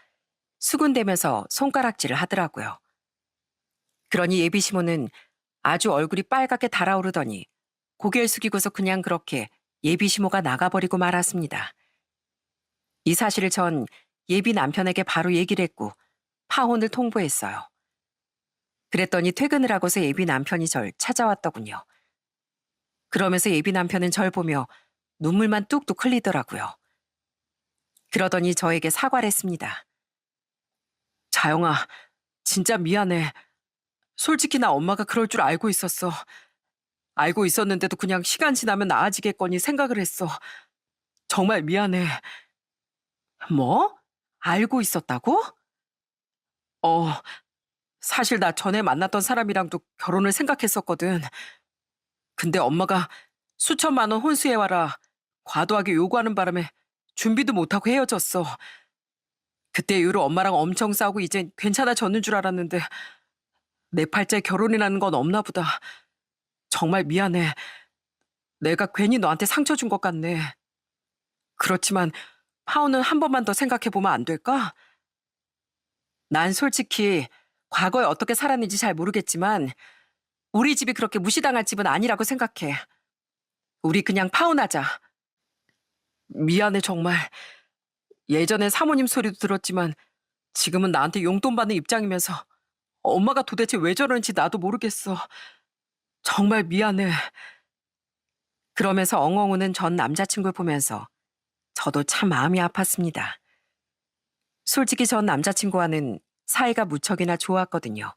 수군대면서 손가락질을 하더라고요. 그러니 예비시모는 아주 얼굴이 빨갛게 달아오르더니 고개를 숙이고서 그냥 그렇게 예비시모가 나가버리고 말았습니다. 이 사실을 전 예비 남편에게 바로 얘기를 했고 파혼을 통보했어요. 그랬더니 퇴근을 하고서 예비 남편이 절 찾아왔더군요. 그러면서 예비 남편은 절 보며 눈물만 뚝뚝 흘리더라고요. 그러더니 저에게 사과를 했습니다. 자영아, 진짜 미안해. 솔직히 나 엄마가 그럴 줄 알고 있었어. 알고 있었는데도 그냥 시간 지나면 나아지겠거니 생각을 했어. 정말 미안해. 뭐? 알고 있었다고? 어, 사실 나 전에 만났던 사람이랑도 결혼을 생각했었거든. 근데 엄마가 수천만 원 혼수해와라 과도하게 요구하는 바람에 준비도 못하고 헤어졌어. 그때 이후로 엄마랑 엄청 싸우고 이젠 괜찮아졌는 줄 알았는데 내 팔자에 결혼이라는 건 없나 보다. 정말 미안해. 내가 괜히 너한테 상처 준 것 같네. 그렇지만 파혼은 한 번만 더 생각해보면 안 될까? 난 솔직히 과거에 어떻게 살았는지 잘 모르겠지만 우리 집이 그렇게 무시당할 집은 아니라고 생각해. 우리 그냥 파혼하자. 미안해 정말. 예전엔 사모님 소리도 들었지만 지금은 나한테 용돈 받는 입장이면서 엄마가 도대체 왜 저러는지 나도 모르겠어. 정말 미안해. 그러면서 엉엉 우는 전 남자친구를 보면서 저도 참 마음이 아팠습니다. 솔직히 전 남자친구와는 사이가 무척이나 좋았거든요.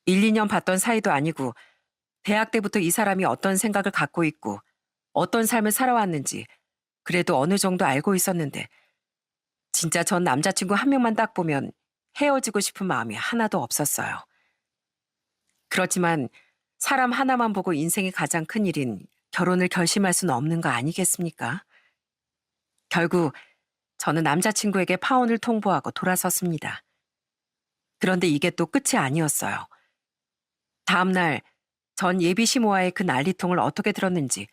1, 2년 봤던 사이도 아니고 대학 때부터 이 사람이 어떤 생각을 갖고 있고 어떤 삶을 살아왔는지 그래도 어느 정도 알고 있었는데 진짜 전 남자친구 한 명만 딱 보면 헤어지고 싶은 마음이 하나도 없었어요. 그렇지만 사람 하나만 보고 인생의 가장 큰 일인 결혼을 결심할 수는 없는 거 아니겠습니까? 결국 저는 남자친구에게 파혼을 통보하고 돌아섰습니다. 그런데 이게 또 끝이 아니었어요. 다음 날 전 예비 시모와의 그 난리통을 어떻게 들었는지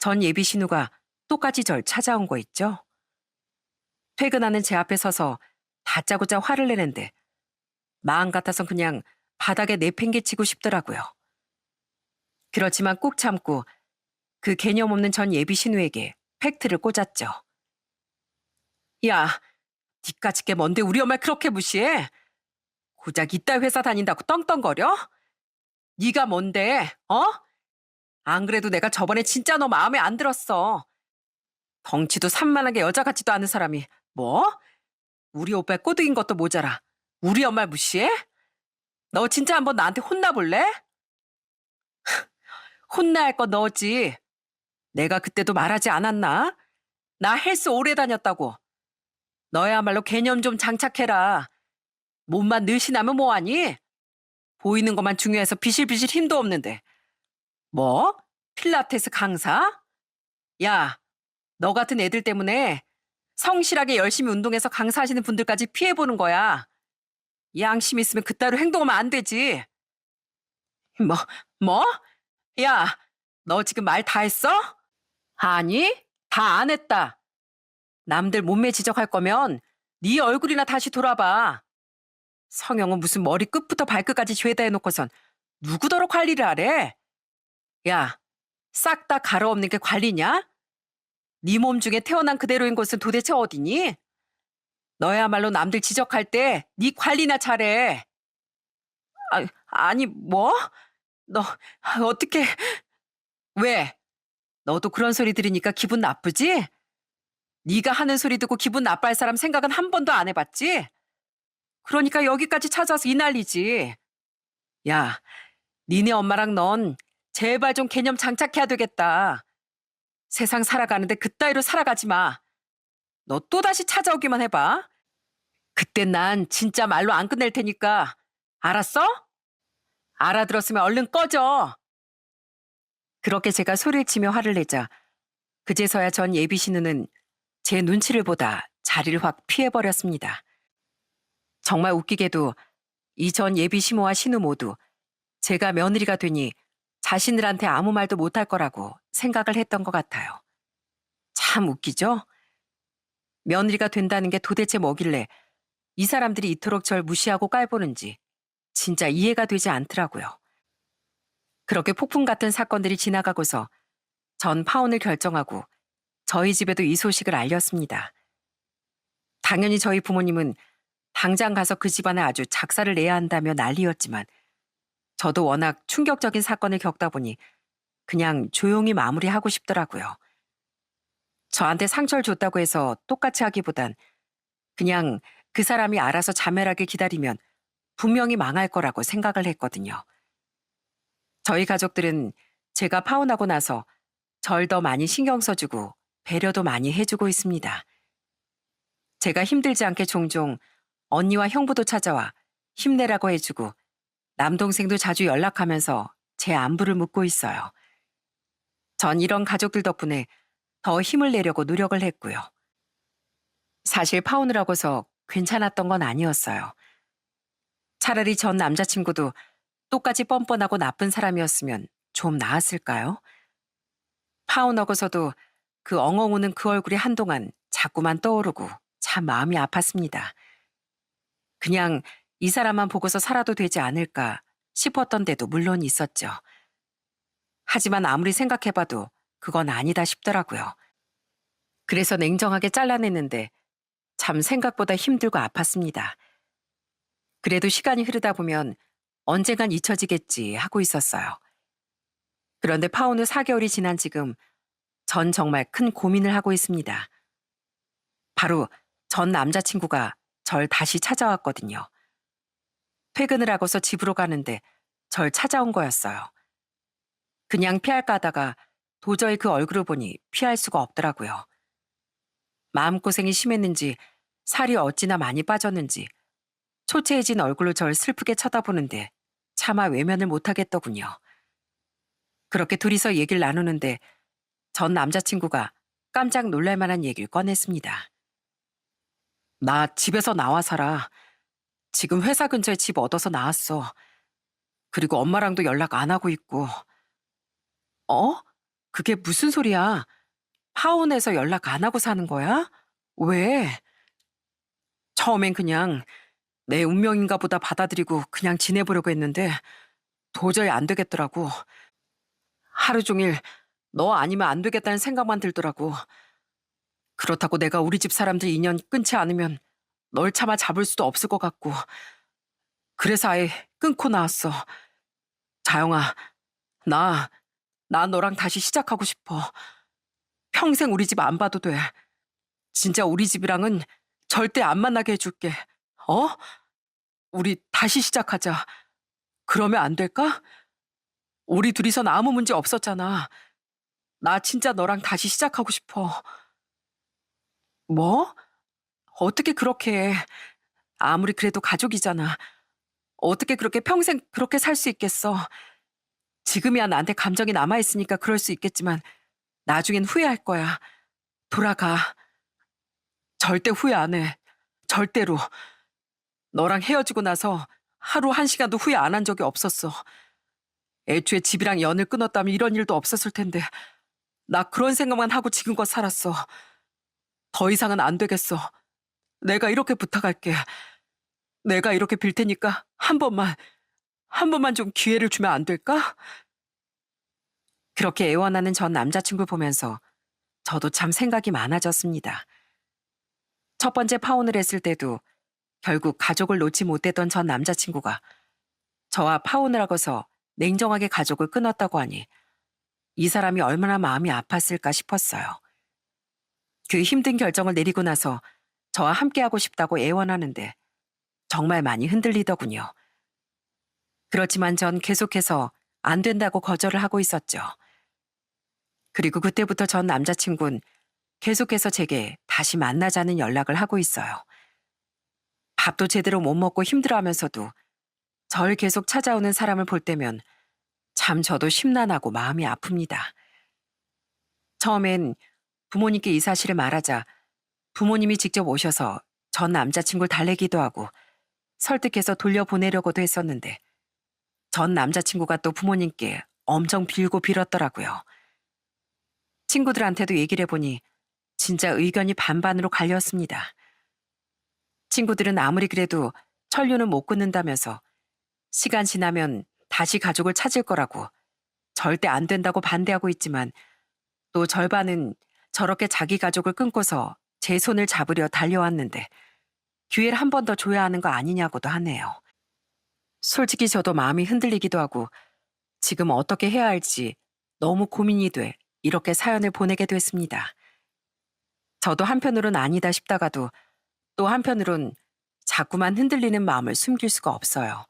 전 예비 신우가 똑같이 절 찾아온 거 있죠? 퇴근하는 제 앞에 서서 다짜고짜 화를 내는데 마음 같아선 그냥 바닥에 내팽개치고 싶더라고요. 그렇지만 꾹 참고 그 개념 없는 전 예비 신우에게 팩트를 꽂았죠. 야, 니까짓 게 뭔데 우리 엄마를 그렇게 무시해? 고작 이따 회사 다닌다고 떵떵거려? 네가 뭔데, 어? 안 그래도 내가 저번에 진짜 너 마음에 안 들었어. 덩치도 산만하게 여자 같지도 않은 사람이 뭐? 우리 오빠 꼬드긴 것도 모자라 우리 엄마를 무시해? 너 진짜 한번 나한테 혼나볼래? 혼나야 할 건 너지. 내가 그때도 말하지 않았나? 나 헬스 오래 다녔다고. 너야말로 개념 좀 장착해라. 몸만 늘씬하면 뭐하니? 보이는 것만 중요해서 비실비실 힘도 없는데. 뭐? 필라테스 강사? 야, 너 같은 애들 때문에 성실하게 열심히 운동해서 강사하시는 분들까지 피해보는 거야. 양심 있으면 그따위로 행동하면 안 되지. 뭐, 뭐? 야, 너 지금 말 다 했어? 아니, 다 안 했다. 남들 몸매 지적할 거면 네 얼굴이나 다시 돌아봐. 성형은 무슨 머리 끝부터 발끝까지 죄다 해놓고선 누구더러 관리를 하래? 야, 싹 다 갈아엎는 게 관리냐? 네 몸 중에 태어난 그대로인 곳은 도대체 어디니? 너야말로 남들 지적할 때 네 관리나 잘해. 아니 뭐? 너 어떻게 왜? 너도 그런 소리 들으니까 기분 나쁘지? 네가 하는 소리 듣고 기분 나빠할 사람 생각은 한 번도 안 해봤지? 그러니까 여기까지 찾아서 이 난리지. 야, 니네 엄마랑 넌 제발 좀 개념 장착해야 되겠다. 세상 살아가는데 그따위로 살아가지 마. 너 또다시 찾아오기만 해봐. 그땐 난 진짜 말로 안 끝낼 테니까. 알았어? 알아들었으면 얼른 꺼져. 그렇게 제가 소리를 치며 화를 내자 그제서야 전 예비 신우는 제 눈치를 보다 자리를 확 피해버렸습니다. 정말 웃기게도 이 전 예비 시모와 신우 모두 제가 며느리가 되니 자신들한테 아무 말도 못할 거라고 생각을 했던 것 같아요. 참 웃기죠? 며느리가 된다는 게 도대체 뭐길래 이 사람들이 이토록 절 무시하고 깔보는지 진짜 이해가 되지 않더라고요. 그렇게 폭풍 같은 사건들이 지나가고서 전 파혼을 결정하고 저희 집에도 이 소식을 알렸습니다. 당연히 저희 부모님은 당장 가서 그 집안에 아주 작사를 내야 한다며 난리였지만 저도 워낙 충격적인 사건을 겪다 보니 그냥 조용히 마무리하고 싶더라고요. 저한테 상처를 줬다고 해서 똑같이 하기보단 그냥 그 사람이 알아서 자멸하길 기다리면 분명히 망할 거라고 생각을 했거든요. 저희 가족들은 제가 파혼하고 나서 절 더 많이 신경 써주고 배려도 많이 해주고 있습니다. 제가 힘들지 않게 종종 언니와 형부도 찾아와 힘내라고 해주고 남동생도 자주 연락하면서 제 안부를 묻고 있어요. 전 이런 가족들 덕분에 더 힘을 내려고 노력을 했고요. 사실 파혼을 하고서 괜찮았던 건 아니었어요. 차라리 전 남자친구도 똑같이 뻔뻔하고 나쁜 사람이었으면 좀 나았을까요? 파혼하고서도 그 엉엉 우는 그 얼굴이 한동안 자꾸만 떠오르고 참 마음이 아팠습니다. 그냥 이 사람만 보고서 살아도 되지 않을까 싶었던 데도 물론 있었죠. 하지만 아무리 생각해봐도 그건 아니다 싶더라고요. 그래서 냉정하게 잘라냈는데 참 생각보다 힘들고 아팠습니다. 그래도 시간이 흐르다 보면 언젠간 잊혀지겠지 하고 있었어요. 그런데 파혼 후 4개월이 지난 지금 전 정말 큰 고민을 하고 있습니다. 바로 전 남자친구가 절 다시 찾아왔거든요. 퇴근을 하고서 집으로 가는데 절 찾아온 거였어요. 그냥 피할까 하다가 도저히 그 얼굴을 보니 피할 수가 없더라고요. 마음고생이 심했는지 살이 어찌나 많이 빠졌는지 초췌해진 얼굴로 절 슬프게 쳐다보는데 차마 외면을 못하겠더군요. 그렇게 둘이서 얘기를 나누는데 전 남자친구가 깜짝 놀랄 만한 얘기를 꺼냈습니다. 나 집에서 나와 살아. 지금 회사 근처에 집 얻어서 나왔어. 그리고 엄마랑도 연락 안 하고 있고. 어? 그게 무슨 소리야? 파혼해서 연락 안 하고 사는 거야? 왜? 처음엔 그냥 내 운명인가 보다 받아들이고 그냥 지내보려고 했는데 도저히 안 되겠더라고. 하루 종일 너 아니면 안 되겠다는 생각만 들더라고. 그렇다고 내가 우리 집 사람들 인연 끊지 않으면 널 차마 잡을 수도 없을 것 같고. 그래서 아예 끊고 나왔어. 자영아, 나, 나 너랑 다시 시작하고 싶어. 평생 우리 집 안 봐도 돼. 진짜 우리 집이랑은 절대 안 만나게 해줄게. 어? 우리 다시 시작하자. 그러면 안 될까? 우리 둘이선 아무 문제 없었잖아. 나 진짜 너랑 다시 시작하고 싶어. 뭐? 어떻게 그렇게 해? 아무리 그래도 가족이잖아. 어떻게 그렇게 평생 그렇게 살 수 있겠어? 지금이야 나한테 감정이 남아있으니까 그럴 수 있겠지만 나중엔 후회할 거야. 돌아가. 절대 후회 안 해. 절대로. 너랑 헤어지고 나서 하루 한 시간도 후회 안 한 적이 없었어. 애초에 집이랑 연을 끊었다면 이런 일도 없었을 텐데 나 그런 생각만 하고 지금껏 살았어. 더 이상은 안 되겠어. 내가 이렇게 부탁할게. 내가 이렇게 빌 테니까 한 번만 좀 기회를 주면 안 될까? 그렇게 애원하는 전 남자친구 보면서 저도 참 생각이 많아졌습니다. 첫 번째 파혼을 했을 때도 결국 가족을 놓지 못했던 전 남자친구가 저와 파혼을 하고서 냉정하게 가족을 끊었다고 하니 이 사람이 얼마나 마음이 아팠을까 싶었어요. 그 힘든 결정을 내리고 나서 저와 함께하고 싶다고 애원하는데 정말 많이 흔들리더군요. 그렇지만 전 계속해서 안 된다고 거절을 하고 있었죠. 그리고 그때부터 전 남자친구는 계속해서 제게 다시 만나자는 연락을 하고 있어요. 밥도 제대로 못 먹고 힘들어하면서도 절 계속 찾아오는 사람을 볼 때면 참 저도 심란하고 마음이 아픕니다. 처음엔 부모님께 이 사실을 말하자 부모님이 직접 오셔서 전 남자친구를 달래기도 하고 설득해서 돌려보내려고도 했었는데 전 남자친구가 또 부모님께 엄청 빌고 빌었더라고요. 친구들한테도 얘기를 해보니 진짜 의견이 반반으로 갈렸습니다. 친구들은 아무리 그래도 천류는 못 끊는다면서 시간 지나면 다시 가족을 찾을 거라고 절대 안 된다고 반대하고 있지만 또 절반은 저렇게 자기 가족을 끊고서 제 손을 잡으려 달려왔는데 기회를 한 번 더 줘야 하는 거 아니냐고도 하네요. 솔직히 저도 마음이 흔들리기도 하고 지금 어떻게 해야 할지 너무 고민이 돼 이렇게 사연을 보내게 됐습니다. 저도 한편으론 아니다 싶다가도 또 한편으론 자꾸만 흔들리는 마음을 숨길 수가 없어요.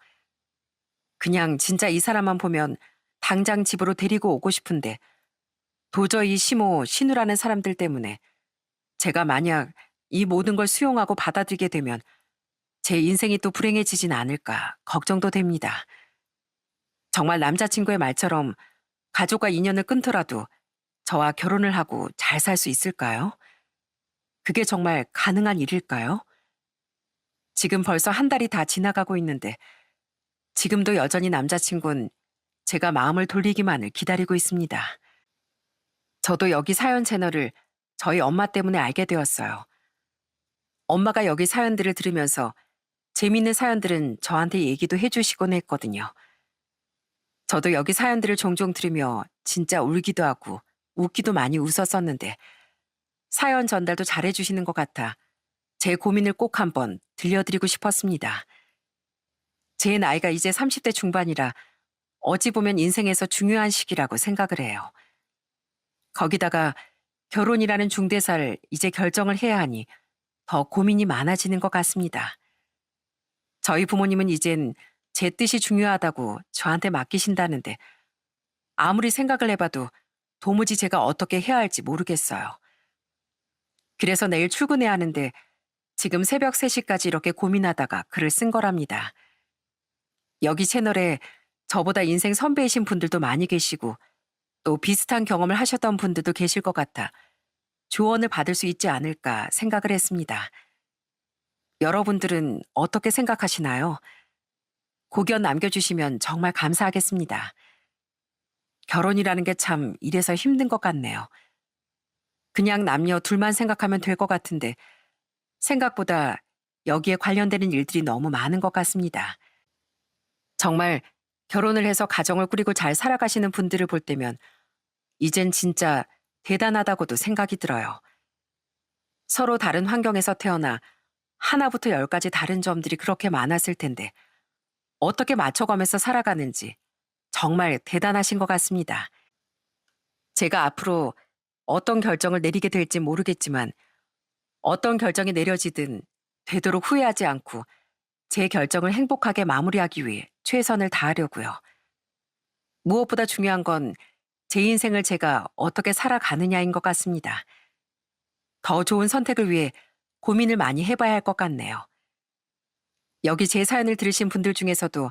그냥 진짜 이 사람만 보면 당장 집으로 데리고 오고 싶은데 도저히 시모, 신우라는 사람들 때문에 제가 만약 이 모든 걸 수용하고 받아들이게 되면 제 인생이 또 불행해지진 않을까 걱정도 됩니다. 정말 남자친구의 말처럼 가족과 인연을 끊더라도 저와 결혼을 하고 잘 살 수 있을까요? 그게 정말 가능한 일일까요? 지금 벌써 한 달이 다 지나가고 있는데 지금도 여전히 남자친구는 제가 마음을 돌리기만을 기다리고 있습니다. 저도 여기 사연 채널을 저희 엄마 때문에 알게 되었어요. 엄마가 여기 사연들을 들으면서 재밌는 사연들은 저한테 얘기도 해주시곤 했거든요. 저도 여기 사연들을 종종 들으며 진짜 울기도 하고 웃기도 많이 웃었었는데 사연 전달도 잘해주시는 것 같아 제 고민을 꼭 한번 들려드리고 싶었습니다. 제 나이가 이제 30대 중반이라 어찌 보면 인생에서 중요한 시기라고 생각을 해요. 거기다가 결혼이라는 중대사를 이제 결정을 해야 하니 더 고민이 많아지는 것 같습니다. 저희 부모님은 이젠 제 뜻이 중요하다고 저한테 맡기신다는데 아무리 생각을 해봐도 도무지 제가 어떻게 해야 할지 모르겠어요. 그래서 내일 출근해야 하는데 지금 새벽 3시까지 이렇게 고민하다가 글을 쓴 거랍니다. 여기 채널에 저보다 인생 선배이신 분들도 많이 계시고 또 비슷한 경험을 하셨던 분들도 계실 것 같아 조언을 받을 수 있지 않을까 생각을 했습니다. 여러분들은 어떻게 생각하시나요? 고견 남겨주시면 정말 감사하겠습니다. 결혼이라는 게 참 이래서 힘든 것 같네요. 그냥 남녀 둘만 생각하면 될 것 같은데 생각보다 여기에 관련되는 일들이 너무 많은 것 같습니다. 정말 결혼을 해서 가정을 꾸리고 잘 살아가시는 분들을 볼 때면 이젠 진짜 대단하다고도 생각이 들어요. 서로 다른 환경에서 태어나 하나부터 열까지 다른 점들이 그렇게 많았을 텐데 어떻게 맞춰가면서 살아가는지 정말 대단하신 것 같습니다. 제가 앞으로 어떤 결정을 내리게 될지 모르겠지만 어떤 결정이 내려지든 되도록 후회하지 않고 제 결정을 행복하게 마무리하기 위해 최선을 다하려고요. 무엇보다 중요한 건 제 인생을 제가 어떻게 살아가느냐인 것 같습니다. 더 좋은 선택을 위해 고민을 많이 해봐야 할 것 같네요. 여기 제 사연을 들으신 분들 중에서도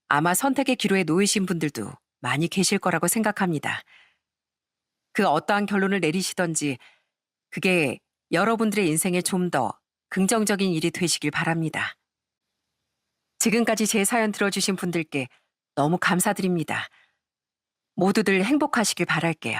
아마 선택의 기로에 놓이신 분들도 많이 계실 거라고 생각합니다. 그 어떠한 결론을 내리시던지 그게 여러분들의 인생에 좀 더 긍정적인 일이 되시길 바랍니다. 지금까지 제 사연 들어주신 분들께 너무 감사드립니다. 모두들 행복하시길 바랄게요.